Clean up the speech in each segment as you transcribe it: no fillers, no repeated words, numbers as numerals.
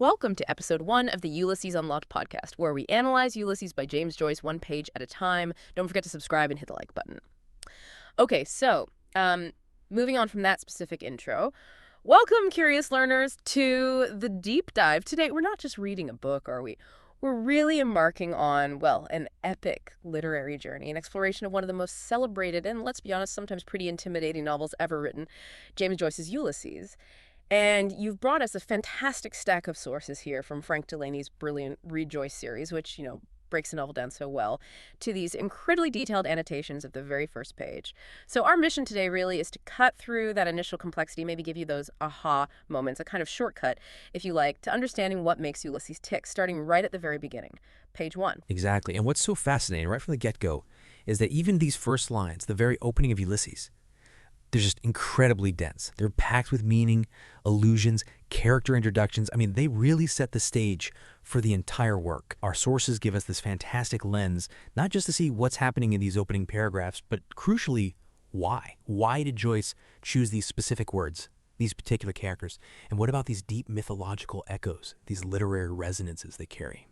Welcome to episode 1 of the Ulysses Unlocked podcast, where we analyze Ulysses by James Joyce one page at a time. Don't forget to subscribe and hit the like button. Okay, so moving on from that specific intro, welcome, curious learners, to the deep dive. Today, we're not just reading a book, are we? We're really embarking on, well, an epic literary journey, an exploration of one of the most celebrated and, let's be honest, sometimes pretty intimidating novels ever written, James Joyce's Ulysses. And you've brought us a fantastic stack of sources here, from Frank Delaney's brilliant Read Joyce series, which, breaks the novel down so well, to these incredibly detailed annotations of the very first page. So our mission today really is to cut through that initial complexity, maybe give you those aha moments, a kind of shortcut, if you like, to understanding what makes Ulysses tick, starting right at the very beginning, page 1. Exactly. And what's so fascinating right from the get-go is that even these first lines, the very opening of Ulysses, they're just incredibly dense. They're packed with meaning, allusions, character introductions. I mean, they really set the stage for the entire work. Our sources give us this fantastic lens, not just to see what's happening in these opening paragraphs, but crucially, why? Why did Joyce choose these specific words, these particular characters? And what about these deep mythological echoes, these literary resonances they carry?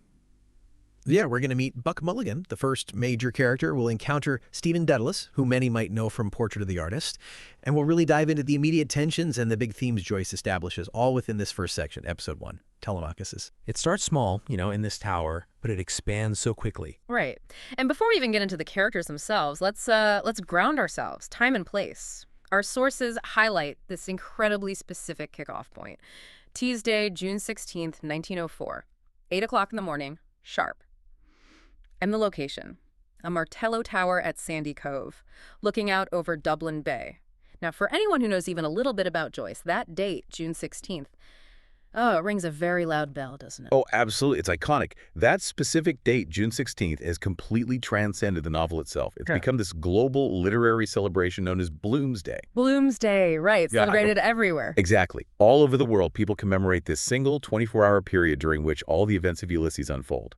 Yeah, we're going to meet Buck Mulligan. The first major character will encounter Stephen Dedalus, who many might know from Portrait of the Artist. And we'll really dive into the immediate tensions and the big themes Joyce establishes, all within this first section, episode 1, Telemachus. It starts small, in this tower, but it expands so quickly. Right. And before we even get into the characters themselves, let's ground ourselves, time and place. Our sources highlight this incredibly specific kickoff point. Tuesday, June 16th, 1904, 8 o'clock in the morning, sharp. And the location, a Martello Tower at Sandy Cove, looking out over Dublin Bay. Now, for anyone who knows even a little bit about Joyce, that date, June 16th, it rings a very loud bell, doesn't it? Oh, absolutely. It's iconic. That specific date, June 16th, has completely transcended the novel itself. It's become this global literary celebration known as Bloomsday. Bloomsday, right. Celebrated everywhere. Exactly. All over the world, people commemorate this single 24-hour period during which all the events of Ulysses unfold.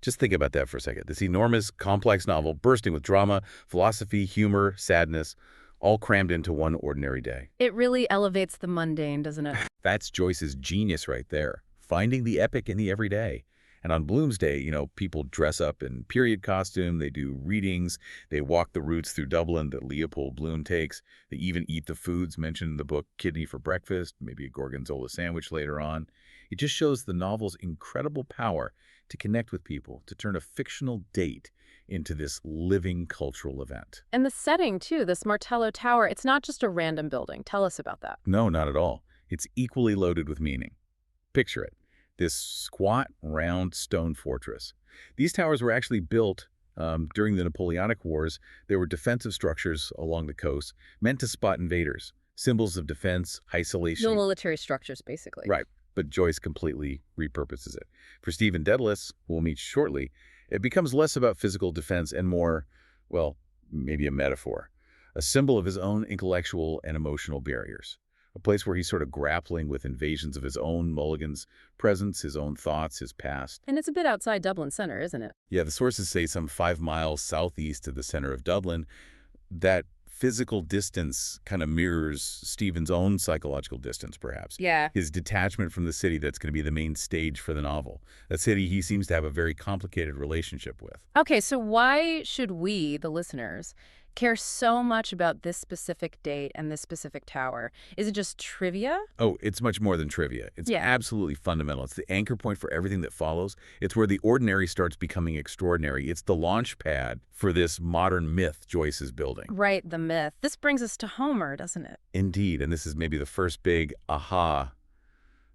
Just think about that for a second. This enormous, complex novel bursting with drama, philosophy, humor, sadness, all crammed into one ordinary day. It really elevates the mundane, doesn't it? That's Joyce's genius right there, finding the epic in the everyday. And on Bloomsday, people dress up in period costume, they do readings, they walk the routes through Dublin that Leopold Bloom takes, they even eat the foods mentioned in the book, kidney for breakfast, maybe a gorgonzola sandwich later on. It just shows the novel's incredible power to connect with people, to turn a fictional date into this living cultural event. And the setting, too, this Martello Tower, it's not just a random building. Tell us about that. No, not at all. It's equally loaded with meaning. Picture it, this squat, round stone fortress. These towers were actually built during the Napoleonic Wars. They were defensive structures along the coast, meant to spot invaders, symbols of defense, isolation. No military structures, basically. Right. But Joyce completely repurposes it. For Stephen Dedalus, who we'll meet shortly, it becomes less about physical defense and more, well, maybe a metaphor, a symbol of his own intellectual and emotional barriers, a place where he's sort of grappling with invasions of his own, Mulligan's presence, his own thoughts, his past. And it's a bit outside Dublin Center, isn't it? Yeah, the sources say some 5 miles southeast of the center of Dublin. That physical distance kind of mirrors Stephen's own psychological distance, perhaps. Yeah. His detachment from the city that's going to be the main stage for the novel. A city he seems to have a very complicated relationship with. Okay, so why should we, the listeners, care so much about this specific date and this specific tower? Is it just trivia? Oh, it's much more than trivia. It's absolutely fundamental. It's the anchor point for everything that follows. It's where the ordinary starts becoming extraordinary. It's the launch pad for this modern myth Joyce is building. Right, the myth. This brings us to Homer, doesn't it? Indeed, and this is maybe the first big aha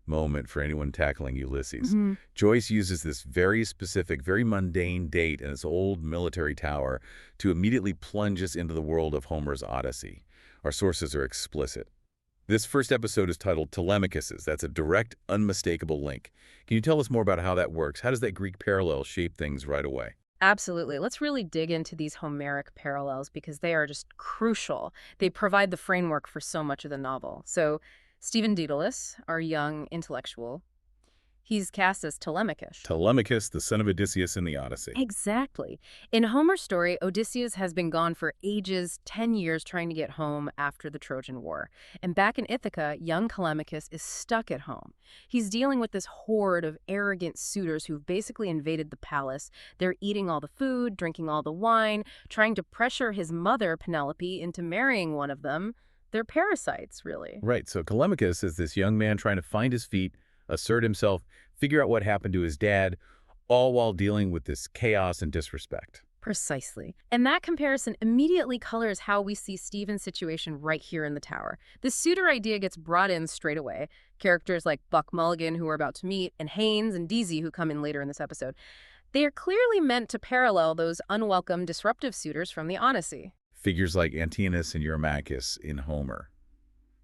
moment for anyone tackling Ulysses. Joyce uses this very specific, very mundane date in this old military tower to immediately plunge us into the world of Homer's Odyssey. Our sources are explicit. This first episode is titled Telemachus. That's a direct, unmistakable link. Can you tell us more about how that works? How does that Greek parallel shape things right away? Absolutely. Let's really dig into these Homeric parallels because they are just crucial. They provide the framework for so much of the novel. So Stephen Dedalus, our young intellectual, He's cast as Telemachus. Telemachus, the son of Odysseus in the Odyssey. Exactly. In Homer's story, Odysseus has been gone for ages, 10 years trying to get home after the Trojan War. And back in Ithaca, young Telemachus is stuck at home. He's dealing with this horde of arrogant suitors who've basically invaded the palace. They're eating all the food, drinking all the wine, trying to pressure his mother, Penelope, into marrying one of them. They're parasites, really. Right, so Telemachus is this young man trying to find his feet, assert himself, figure out what happened to his dad, all while dealing with this chaos and disrespect. Precisely. And that comparison immediately colors how we see Stephen's situation right here in the tower. The suitor idea gets brought in straight away. Characters like Buck Mulligan, who we're about to meet, and Haynes and Deasy, who come in later in this episode. They are clearly meant to parallel those unwelcome, disruptive suitors from the Odyssey. Figures like Antinous and Eurymachus in Homer.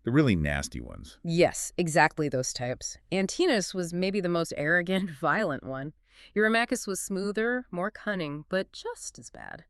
The really nasty ones. Yes, exactly those types. Antinous was maybe the most arrogant, violent one. Eurymachus was smoother, more cunning, but just as bad.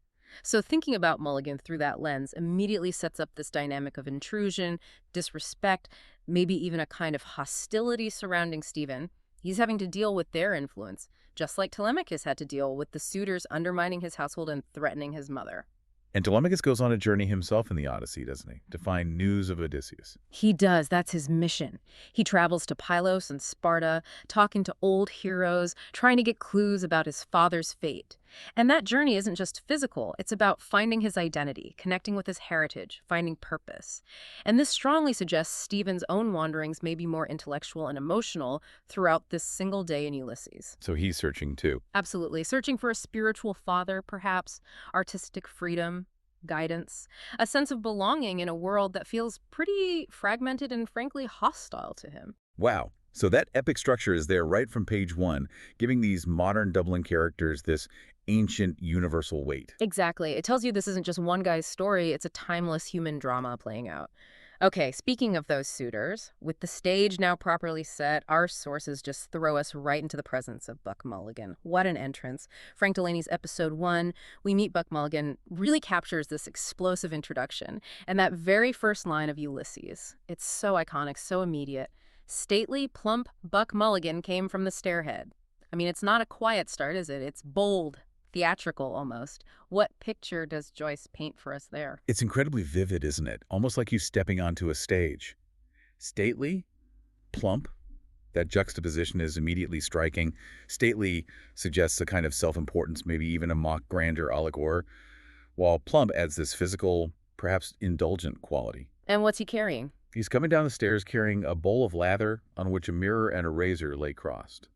So thinking about Mulligan through that lens immediately sets up this dynamic of intrusion, disrespect, maybe even a kind of hostility surrounding Stephen. He's having to deal with their influence, just like Telemachus had to deal with the suitors undermining his household and threatening his mother. And Telemachus goes on a journey himself in the Odyssey, doesn't he? To find news of Odysseus. He does. That's his mission. He travels to Pylos and Sparta, talking to old heroes, trying to get clues about his father's fate. And that journey isn't just physical. It's about finding his identity, connecting with his heritage, finding purpose. And this strongly suggests Stephen's own wanderings may be more intellectual and emotional throughout this single day in Ulysses. So he's searching too. Absolutely. Searching for a spiritual father, perhaps, artistic freedom, guidance, a sense of belonging in a world that feels pretty fragmented and frankly hostile to him. Wow. So that epic structure is there right from page 1, giving these modern Dublin characters this ancient universal weight. Exactly. It tells you this isn't just one guy's story, it's a timeless human drama playing out. Okay, speaking of those suitors, with the stage now properly set, our sources just throw us right into the presence of Buck Mulligan. What an entrance. Frank Delaney's episode 1, we meet Buck Mulligan, really captures this explosive introduction. And that very first line of Ulysses, it's so iconic, so immediate. Stately, plump Buck Mulligan came from the stairhead. I mean, it's not a quiet start, is it? It's bold, theatrical almost. What picture does Joyce paint for us there? It's incredibly vivid, isn't it? Almost like you stepping onto a stage. Stately, plump. That juxtaposition is immediately striking. Stately suggests a kind of self-importance, maybe even a mock grandeur a la Gore, while plump adds this physical, perhaps indulgent quality. And what's he carrying? He's coming down the stairs carrying a bowl of lather on which a mirror and a razor lay crossed.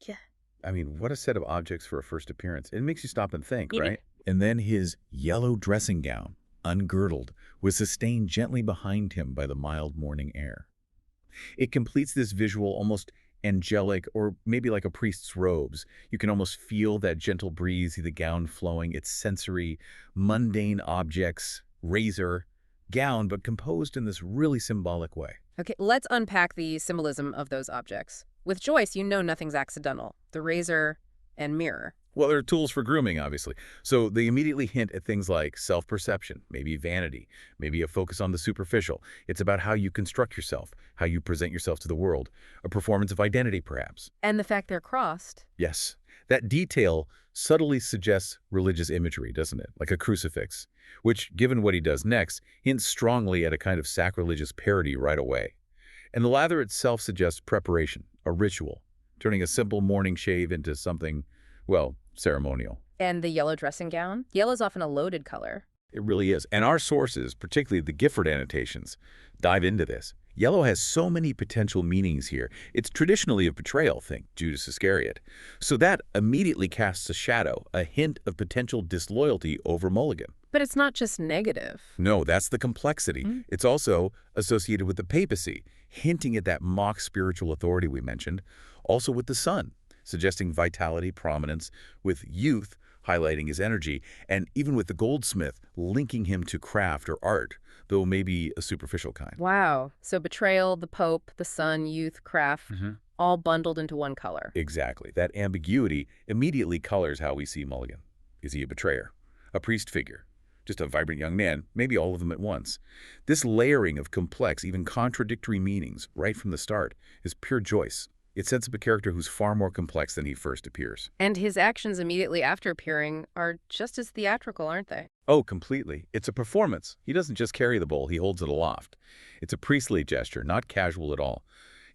Yeah. I mean, what a set of objects for a first appearance. It makes you stop and think, right? And then his yellow dressing gown, ungirdled, was sustained gently behind him by the mild morning air. It completes this visual almost angelic, or maybe like a priest's robes. You can almost feel that gentle breeze, the gown flowing, its sensory, mundane objects, razor, gown, but composed in this really symbolic way. Okay, let's unpack the symbolism of those objects. With Joyce, you know nothing's accidental. The razor and mirror. Well, they're tools for grooming, obviously. So they immediately hint at things like self-perception, maybe vanity, maybe a focus on the superficial. It's about how you construct yourself, how you present yourself to the world, a performance of identity, perhaps. And the fact they're crossed. Yes. That detail subtly suggests religious imagery, doesn't it? Like a crucifix, which, given what he does next, hints strongly at a kind of sacrilegious parody right away. And the lather itself suggests preparation, a ritual, turning a simple morning shave into something, well, ceremonial. And the yellow dressing gown? Yellow's often a loaded color. It really is. And our sources, particularly the Gifford annotations, dive into this. Yellow has so many potential meanings here. It's traditionally a betrayal, think Judas Iscariot. So that immediately casts a shadow, a hint of potential disloyalty over Mulligan. But it's not just negative. No, that's the complexity. It's also associated with the papacy, hinting at that mock spiritual authority we mentioned, also with the sun, suggesting vitality, prominence, with youth highlighting his energy, and even with the goldsmith linking him to craft or art, though maybe a superficial kind. Wow. So betrayal, the Pope, the sun, youth, craft, all bundled into one color. Exactly. That ambiguity immediately colors how we see Mulligan. Is he a betrayer? A priest figure? Just a vibrant young man? Maybe all of them at once. This layering of complex, even contradictory meanings right from the start is pure Joyce. It sets up a character who's far more complex than he first appears. And his actions immediately after appearing are just as theatrical, aren't they? Oh, completely. It's a performance. He doesn't just carry the bowl, he holds it aloft. It's a priestly gesture, not casual at all.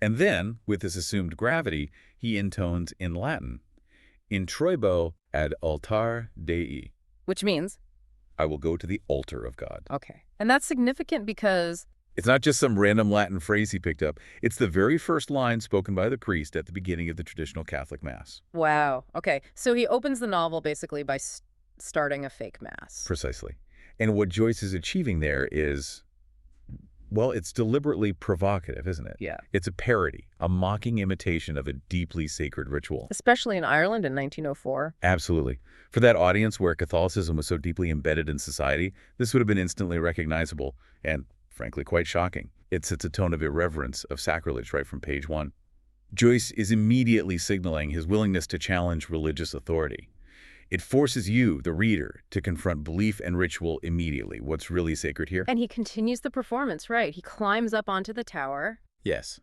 And then, with this assumed gravity, he intones in Latin, Introibo ad altar Dei. Which means? I will go to the altar of God. Okay. And that's significant because It's not just some random Latin phrase he picked up. It's the very first line spoken by the priest at the beginning of the traditional Catholic Mass. wow. Okay. So he opens the novel basically by starting a fake mass. Precisely. And what Joyce is achieving there is, well, it's deliberately provocative, isn't it? Yeah. It's a parody, a mocking imitation of a deeply sacred ritual. Especially in Ireland in 1904. Absolutely. For that audience where Catholicism was so deeply embedded in society, this would have been instantly recognizable and, frankly, quite shocking. It sets a tone of irreverence, of sacrilege right from page 1. Joyce is immediately signaling his willingness to challenge religious authority. It forces you, the reader, to confront belief and ritual immediately. What's really sacred here? And he continues the performance, right? He climbs up onto the tower. Yes.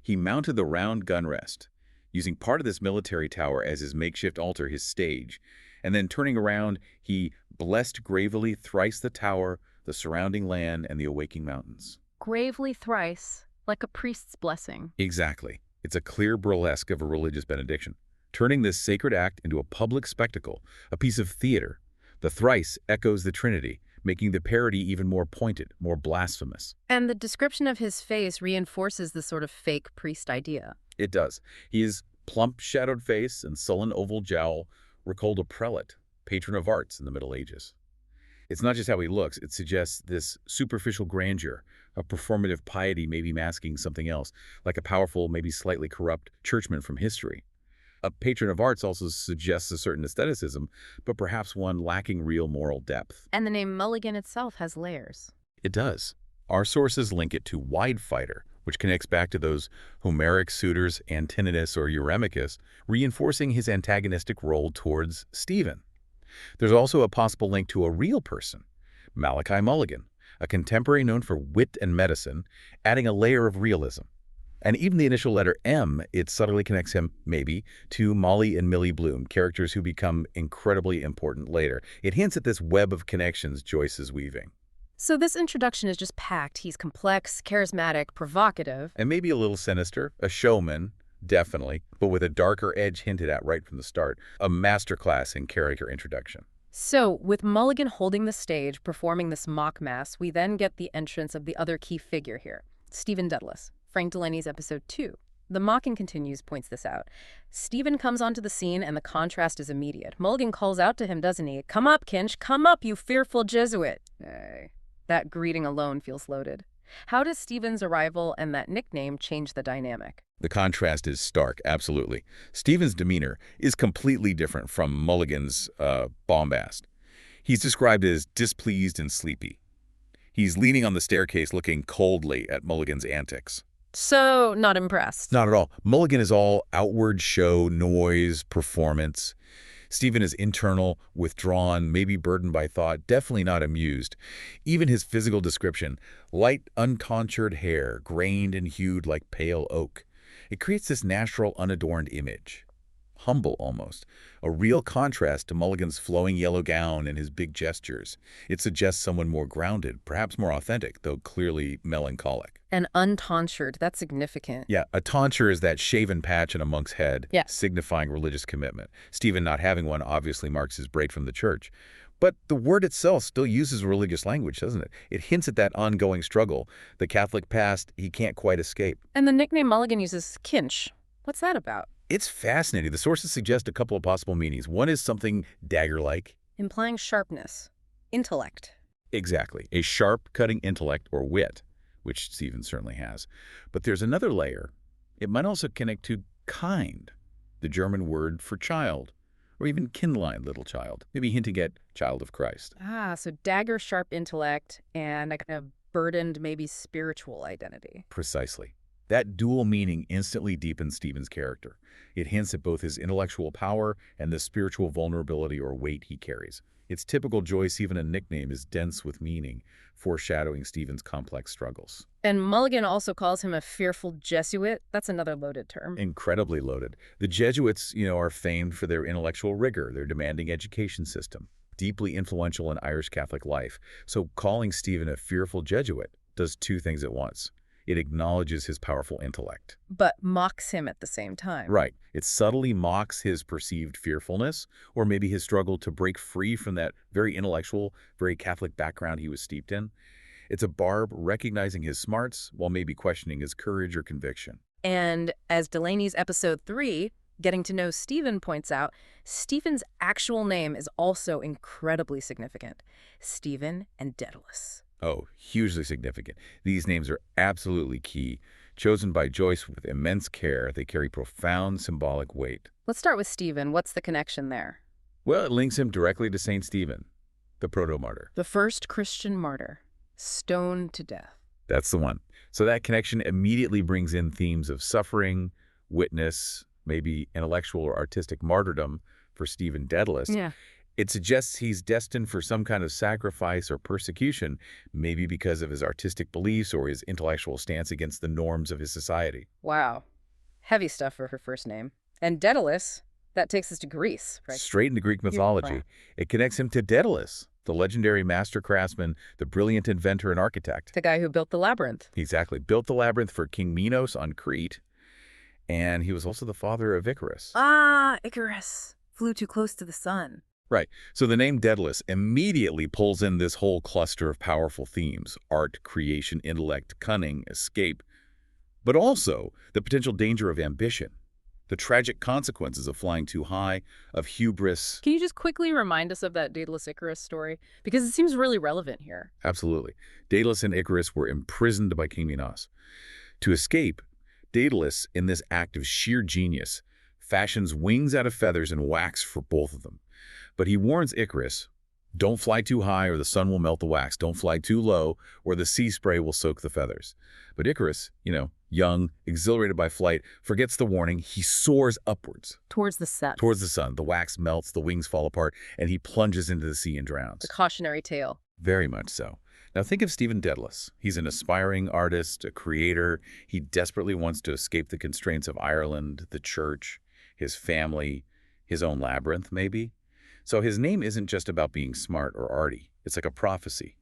He mounted the round gun rest, using part of this military tower as his makeshift altar, his stage. And then turning around, he blessed gravely thrice the tower, the surrounding land, and the awaking mountains. Gravely thrice, like a priest's blessing. Exactly. It's a clear burlesque of a religious benediction, turning this sacred act into a public spectacle, a piece of theater. The thrice echoes the Trinity, making the parody even more pointed, more blasphemous. And the description of his face reinforces the sort of fake priest idea. It does. His plump, shadowed face and sullen oval jowl recalled a prelate, patron of arts in the Middle Ages. It's not just how he looks, it suggests this superficial grandeur, a performative piety maybe masking something else, like a powerful, maybe slightly corrupt churchman from history. A patron of arts also suggests a certain aestheticism, but perhaps one lacking real moral depth. And the name Mulligan itself has layers. It does. Our sources link it to wide fighter, which connects back to those Homeric suitors Antinous or Eurymachus, reinforcing his antagonistic role towards Stephen. There's also a possible link to a real person, Malachi Mulligan, a contemporary known for wit and medicine, adding a layer of realism. And even the initial letter M, it subtly connects him, maybe, to Molly and Millie Bloom, characters who become incredibly important later. It hints at this web of connections Joyce is weaving. So this introduction is just packed. He's complex, charismatic, provocative. And maybe a little sinister, a showman, definitely, but with a darker edge hinted at right from the start. A masterclass in character introduction. So, with Mulligan holding the stage, performing this mock mass, we then get the entrance of the other key figure here, Stephen Dedalus, Frank Delaney's episode 2. The mocking continues points this out. Stephen comes onto the scene and the contrast is immediate. Mulligan calls out to him, doesn't he? "Come up, Kinch, come up, you fearful Jesuit." Hey. That greeting alone feels loaded. How does Stephen's arrival and that nickname change the dynamic? The contrast is stark, absolutely. Stephen's demeanor is completely different from Mulligan's bombast. He's described as displeased and sleepy. He's leaning on the staircase looking coldly at Mulligan's antics. So, not impressed. Not at all. Mulligan is all outward show, noise, performance. Stephen is internal, withdrawn, maybe burdened by thought, definitely not amused. Even his physical description, light, uncontoured hair, grained and hued like pale oak. It creates this natural, unadorned image. Humble, almost. A real contrast to Mulligan's flowing yellow gown and his big gestures. It suggests someone more grounded, perhaps more authentic, though clearly melancholic. And untonsured, that's significant. Yeah, a tonsure is that shaven patch on a monk's head, Yeah. signifying religious commitment. Stephen not having one obviously marks his break from the church. But the word itself still uses religious language, doesn't it? It hints at that ongoing struggle, the Catholic past he can't quite escape. And the nickname Mulligan uses, Kinch. What's that about? It's fascinating. The sources suggest a couple of possible meanings. One is something dagger-like. Implying sharpness, intellect. Exactly. A sharp, cutting intellect or wit, which Stephen certainly has. But there's another layer. It might also connect to kind, the German word for child, or even kindlein, little child, maybe hinting at child of Christ. Ah, so dagger, sharp intellect, and a kind of burdened, maybe spiritual identity. Precisely. That dual meaning instantly deepens Stephen's character. It hints at both his intellectual power and the spiritual vulnerability or weight he carries. It's typical Joyce, even a nickname is dense with meaning, foreshadowing Stephen's complex struggles. And Mulligan also calls him a fearful Jesuit. That's another loaded term. Incredibly loaded. The Jesuits, are famed for their intellectual rigor, their demanding education system, deeply influential in Irish Catholic life. So calling Stephen a fearful Jesuit does two things at once. It acknowledges his powerful intellect. But mocks him at the same time. Right. It subtly mocks his perceived fearfulness, or maybe his struggle to break free from that very intellectual, very Catholic background he was steeped in. It's a barb recognizing his smarts while maybe questioning his courage or conviction. And as Delaney's episode 3, Getting to Know Stephen, points out, Stephen's actual name is also incredibly significant. Stephen and Dedalus. Oh, hugely significant. These names are absolutely key. Chosen by Joyce with immense care, they carry profound symbolic weight. Let's start with Stephen. What's the connection there? Well, it links him directly to Saint Stephen, the proto-martyr. The first Christian martyr, stoned to death. That's the one. So that connection immediately brings in themes of suffering, witness, maybe intellectual or artistic martyrdom for Stephen Dedalus. Yeah. It suggests he's destined for some kind of sacrifice or persecution, maybe because of his artistic beliefs or his intellectual stance against the norms of his society. Wow. Heavy stuff for her first name. And Dedalus, that takes us to Greece, right? Straight into Greek mythology. Right. It connects him to Dedalus, the legendary master craftsman, the brilliant inventor and architect. The guy who built the labyrinth. Exactly. Built the labyrinth for King Minos on Crete, and he was also the father of Icarus. Ah, Icarus. Flew too close to the sun. Right. So the name Dedalus immediately pulls in this whole cluster of powerful themes: art, creation, intellect, cunning, escape, but also the potential danger of ambition, the tragic consequences of flying too high, of hubris. Can you just quickly remind us of that Dedalus Icarus story? Because it seems really relevant here. Absolutely. Dedalus and Icarus were imprisoned by King Minos. To escape, Dedalus, in this act of sheer genius, fashions wings out of feathers and wax for both of them. But he warns Icarus, don't fly too high or the sun will melt the wax. Don't fly too low or the sea spray will soak the feathers. But Icarus, young, exhilarated by flight, forgets the warning. He soars upwards. Towards the sun. Towards the sun. The wax melts, the wings fall apart, and he plunges into the sea and drowns. The cautionary tale. Very much so. Now think of Stephen Dedalus. He's an aspiring artist, a creator. He desperately wants to escape the constraints of Ireland, the church, his family, his own labyrinth, maybe. So his name isn't just about being smart or arty. It's like a prophecy.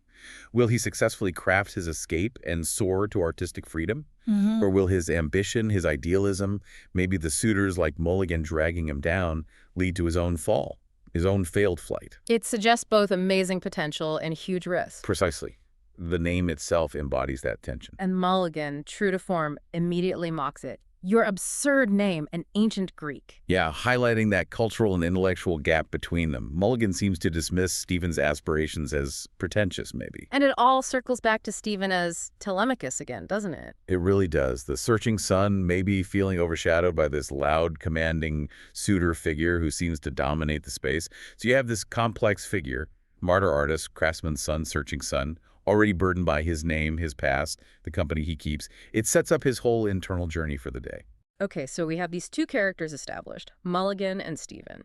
Will he successfully craft his escape and soar to artistic freedom? Mm-hmm. Or will his ambition, his idealism, maybe the suitors like Mulligan dragging him down, lead to his own fall, his own failed flight? It suggests both amazing potential and huge risk. Precisely. The name itself embodies that tension. And Mulligan, true to form, immediately mocks it. Your absurd name, an ancient Greek. Yeah, highlighting that cultural and intellectual gap between them. Mulligan seems to dismiss Stephen's aspirations as pretentious, maybe. And it all circles back to Stephen as Telemachus again, doesn't it? It really does. The searching sun maybe feeling overshadowed by this loud, commanding suitor figure who seems to dominate the space. So you have this complex figure, martyr artist, craftsman's son, searching sun, already burdened by his name, his past, the company he keeps. It sets up his whole internal journey for the day. Okay, so we have these two characters established, Mulligan and Stephen.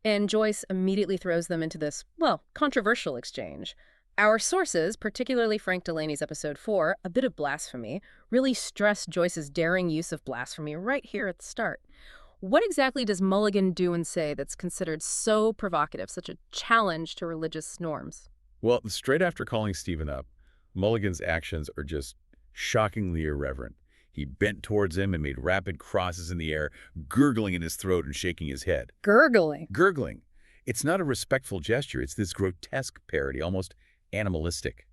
And Joyce immediately throws them into this, controversial exchange. Our sources, particularly Frank Delaney's episode 4, A Bit of Blasphemy, really stress Joyce's daring use of blasphemy right here at the start. What exactly does Mulligan do and say that's considered so provocative, such a challenge to religious norms? Well, straight after calling Stephen up, Mulligan's actions are just shockingly irreverent. He bent towards him and made rapid crosses in the air, gurgling in his throat and shaking his head. Gurgling? Gurgling. It's not a respectful gesture. It's this grotesque parody, almost animalistic.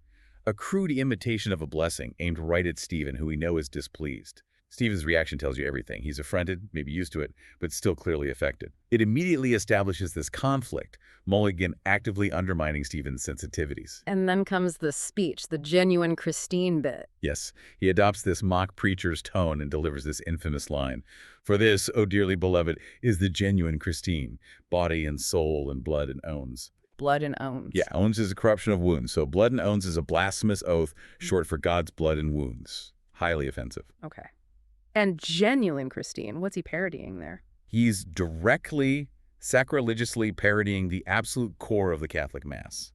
A crude imitation of a blessing aimed right at Stephen, who we know is displeased. Stephen's reaction tells you everything. He's affronted, maybe used to it, but still clearly affected. It immediately establishes this conflict, Mulligan actively undermining Stephen's sensitivities. And then comes the speech, the genuine Christine bit. Yes, he adopts this mock preacher's tone and delivers this infamous line. For this, O dearly beloved, is the genuine Christine, body and soul and blood and owns. Blood and owns. Yeah, owns is a corruption of wounds. So blood and owns is a blasphemous oath, short for God's blood and wounds. Highly offensive. Okay. And genuine Christine, what's he parodying there? He's directly, sacrilegiously parodying the absolute core of the Catholic Mass,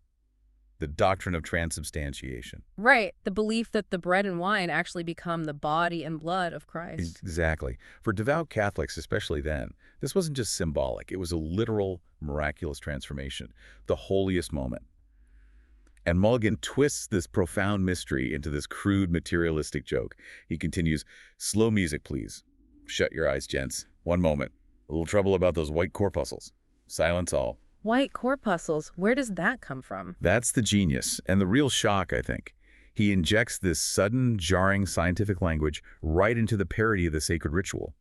the doctrine of transubstantiation. Right, the belief that the bread and wine actually become the body and blood of Christ. Exactly. For devout Catholics, especially then, this wasn't just symbolic. It was a literal, miraculous transformation, the holiest moment. And Mulligan twists this profound mystery into this crude, materialistic joke. He continues, "Slow music, please. Shut your eyes, gents. One moment. A little trouble about those white corpuscles. Silence all." White corpuscles, where does that come from? That's the genius and the real shock, I think. He injects this sudden, jarring scientific language right into the parody of the sacred ritual.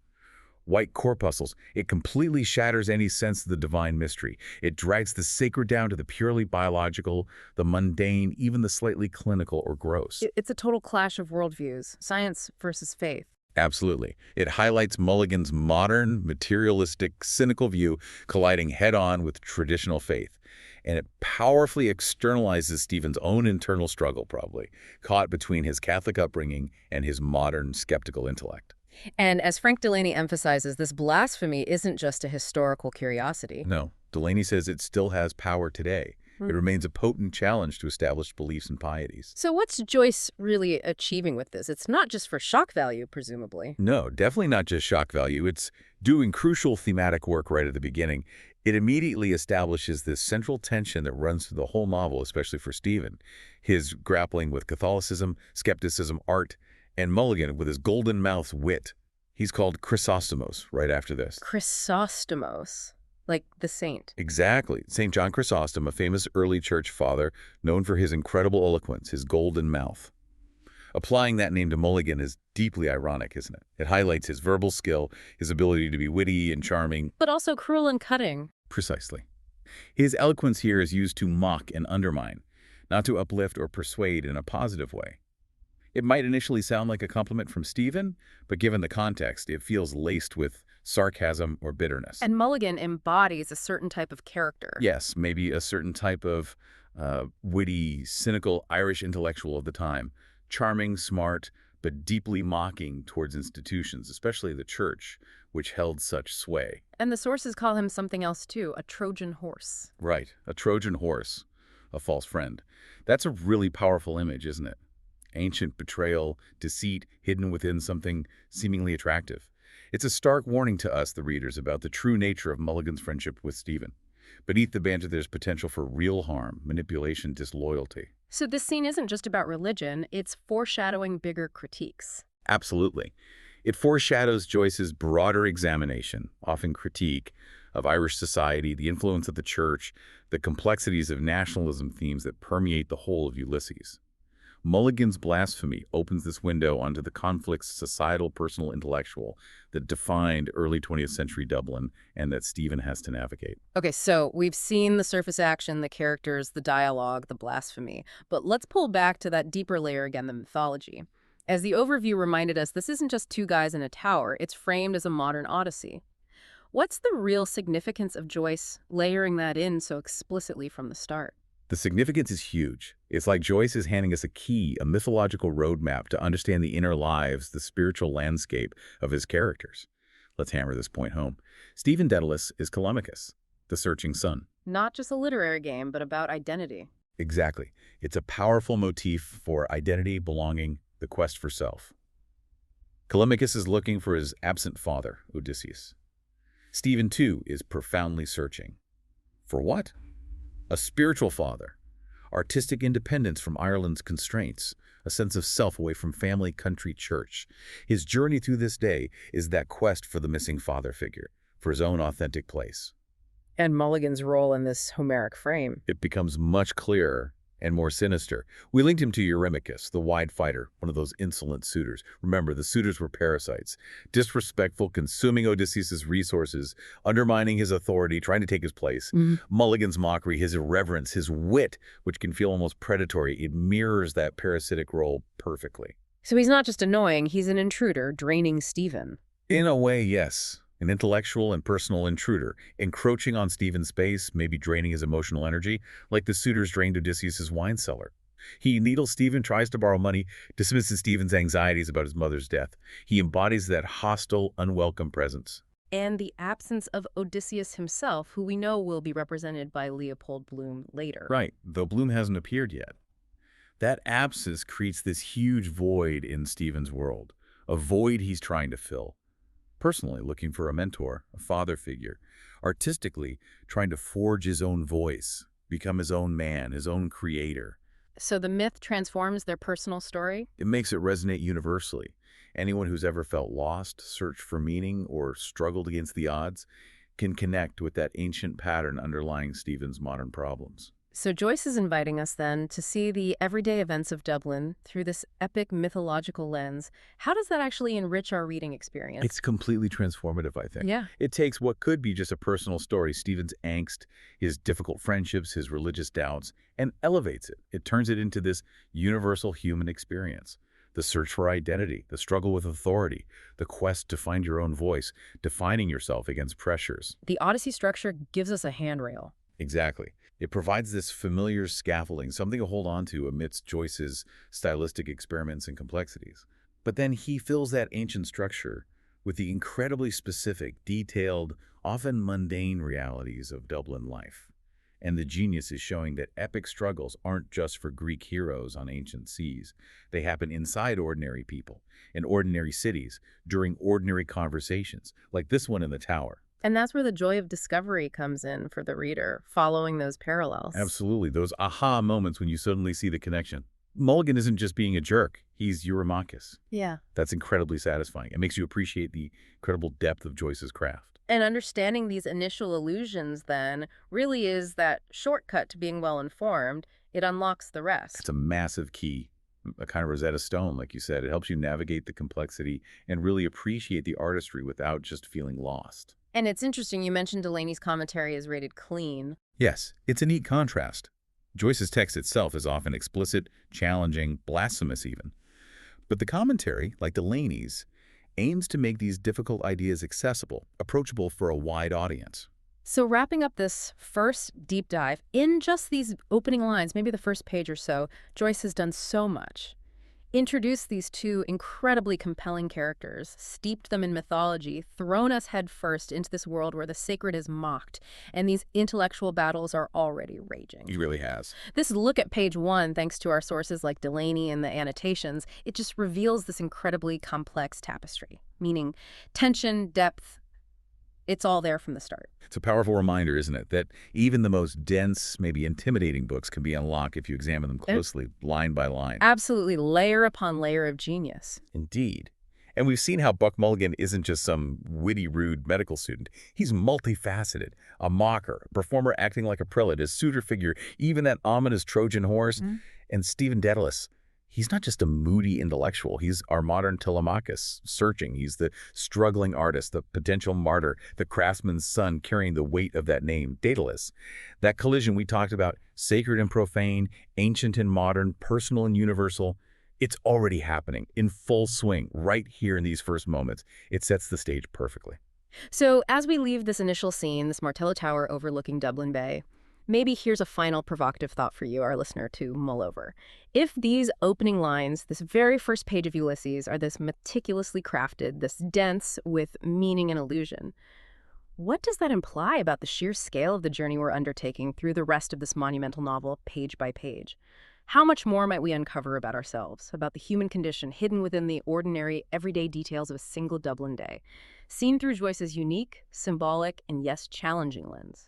White corpuscles, it completely shatters any sense of the divine mystery. It drags the sacred down to the purely biological, the mundane, even the slightly clinical or gross. It's a total clash of worldviews, science versus faith. Absolutely. It highlights Mulligan's modern, materialistic, cynical view colliding head-on with traditional faith. And it powerfully externalizes Stephen's own internal struggle, probably, caught between his Catholic upbringing and his modern, skeptical intellect. And as Frank Delaney emphasizes, this blasphemy isn't just a historical curiosity. No, Delaney says it still has power today. It remains a potent challenge to established beliefs and pieties. So what's Joyce really achieving with this? It's not just for shock value, presumably. No, definitely not just shock value. It's doing crucial thematic work right at the beginning. It immediately establishes this central tension that runs through the whole novel, especially for Stephen. His grappling with Catholicism, skepticism, art, and Mulligan with his golden mouth's wit. He's called Chrysostomos right after this. Chrysostomos, like the saint. Exactly. St. John Chrysostom, a famous early church father, known for his incredible eloquence, his golden mouth. Applying that name to Mulligan is deeply ironic, isn't it? It highlights his verbal skill, his ability to be witty and charming. But also cruel and cutting. Precisely. His eloquence here is used to mock and undermine, not to uplift or persuade in a positive way. It might initially sound like a compliment from Stephen, but given the context, it feels laced with sarcasm or bitterness. And Mulligan embodies a certain type of character. Yes, maybe a certain type of witty, cynical Irish intellectual of the time. Charming, smart, but deeply mocking towards institutions, especially the church, which held such sway. And the sources call him something else too, a Trojan horse. Right, a Trojan horse, a false friend. That's a really powerful image, isn't it? Ancient betrayal, deceit hidden within something seemingly attractive. It's a stark warning to us, the readers, about the true nature of Mulligan's friendship with Stephen. Beneath the banter, there's potential for real harm, manipulation, disloyalty. So this scene isn't just about religion, it's foreshadowing bigger critiques. Absolutely. It foreshadows Joyce's broader examination, often critique, of Irish society, the influence of the church, the complexities of nationalism themes that permeate the whole of Ulysses. Mulligan's blasphemy opens this window onto the conflicts societal, personal, intellectual that defined early 20th century Dublin and that Stephen has to navigate. Okay, so we've seen the surface action, the characters, the dialogue, the blasphemy. But let's pull back to that deeper layer again, the mythology. As the overview reminded us, this isn't just two guys in a tower. It's framed as a modern odyssey. What's the real significance of Joyce layering that in so explicitly from the start? The significance is huge. It's like Joyce is handing us a key, a mythological roadmap to understand the inner lives, the spiritual landscape of his characters. Let's hammer this point home. Stephen Dedalus is Telemachus, the searching son. Not just a literary game, but about identity. Exactly. It's a powerful motif for identity, belonging, the quest for self. Telemachus is looking for his absent father, Odysseus. Stephen, too, is profoundly searching. For what? A spiritual father, artistic independence from Ireland's constraints, a sense of self away from family, country, church. His journey through this day is that quest for the missing father figure, for his own authentic place. And Mulligan's role in this Homeric frame. It becomes much clearer and more sinister. We linked him to Eurymachus, the wide fighter, one of those insolent suitors. Remember, the suitors were parasites, disrespectful, consuming Odysseus' resources, undermining his authority, trying to take his place. Mulligan's mockery, his irreverence, his wit, which can feel almost predatory, it mirrors that parasitic role perfectly. So he's not just annoying, he's an intruder, draining Stephen. In a way, yes. An intellectual and personal intruder, encroaching on Stephen's space, maybe draining his emotional energy, like the suitors drained Odysseus' wine cellar. He needles Stephen, tries to borrow money, dismisses Stephen's anxieties about his mother's death. He embodies that hostile, unwelcome presence. And the absence of Odysseus himself, who we know will be represented by Leopold Bloom later. Right, though Bloom hasn't appeared yet. That absence creates this huge void in Stephen's world, a void he's trying to fill. Personally, looking for a mentor, a father figure. Artistically, trying to forge his own voice, become his own man, his own creator. So the myth transforms their personal story? It makes it resonate universally. Anyone who's ever felt lost, searched for meaning, or struggled against the odds can connect with that ancient pattern underlying Stephen's modern problems. So Joyce is inviting us then to see the everyday events of Dublin through this epic mythological lens. How does that actually enrich our reading experience? It's completely transformative, I think. Yeah. It takes what could be just a personal story, Stephen's angst, his difficult friendships, his religious doubts, and elevates it. It turns it into this universal human experience. The search for identity, the struggle with authority, the quest to find your own voice, defining yourself against pressures. The Odyssey structure gives us a handrail. Exactly. It provides this familiar scaffolding, something to hold on to amidst Joyce's stylistic experiments and complexities. But then he fills that ancient structure with the incredibly specific, detailed, often mundane realities of Dublin life. And the genius is showing that epic struggles aren't just for Greek heroes on ancient seas. They happen inside ordinary people, in ordinary cities, during ordinary conversations, like this one in the tower. And that's where the joy of discovery comes in for the reader, following those parallels. Absolutely. Those aha moments when you suddenly see the connection. Mulligan isn't just being a jerk. He's Eurymachus. Yeah. That's incredibly satisfying. It makes you appreciate the incredible depth of Joyce's craft. And understanding these initial allusions, then, really is that shortcut to being well-informed. It unlocks the rest. It's a massive key, a kind of Rosetta Stone, like you said. It helps you navigate the complexity and really appreciate the artistry without just feeling lost. And it's interesting, you mentioned Delaney's commentary is rated clean. Yes, it's a neat contrast. Joyce's text itself is often explicit, challenging, blasphemous even. But the commentary, like Delaney's, aims to make these difficult ideas accessible, approachable for a wide audience. So wrapping up this first deep dive, in just these opening lines, maybe the first page or so, Joyce has done so much. Introduced these two incredibly compelling characters, steeped them in mythology, thrown us headfirst into this world where the sacred is mocked, and these intellectual battles are already raging. He really has. This look at page one, thanks to our sources like Delaney and the annotations, it just reveals this incredibly complex tapestry, meaning tension, depth, it's all there from the start. It's a powerful reminder, isn't it, that even the most dense, maybe intimidating books can be unlocked if you examine them closely, line by line. Absolutely, layer upon layer of genius. Indeed. And we've seen how Buck Mulligan isn't just some witty, rude medical student. He's multifaceted, a mocker, a performer acting like a prelate, a suitor figure, even that ominous Trojan horse. And Stephen Dedalus, he's not just a moody intellectual. He's our modern Telemachus, searching. He's the struggling artist, the potential martyr, the craftsman's son carrying the weight of that name, Dedalus. That collision we talked about, sacred and profane, ancient and modern, personal and universal, it's already happening in full swing right here in these first moments. It sets the stage perfectly. So as we leave this initial scene, this Martello Tower overlooking Dublin Bay, maybe here's a final provocative thought for you, our listener, to mull over. If these opening lines, this very first page of Ulysses, are this meticulously crafted, this dense with meaning and allusion, what does that imply about the sheer scale of the journey we're undertaking through the rest of this monumental novel, page by page? How much more might we uncover about ourselves, about the human condition hidden within the ordinary, everyday details of a single Dublin day, seen through Joyce's unique, symbolic, and yes, challenging lens?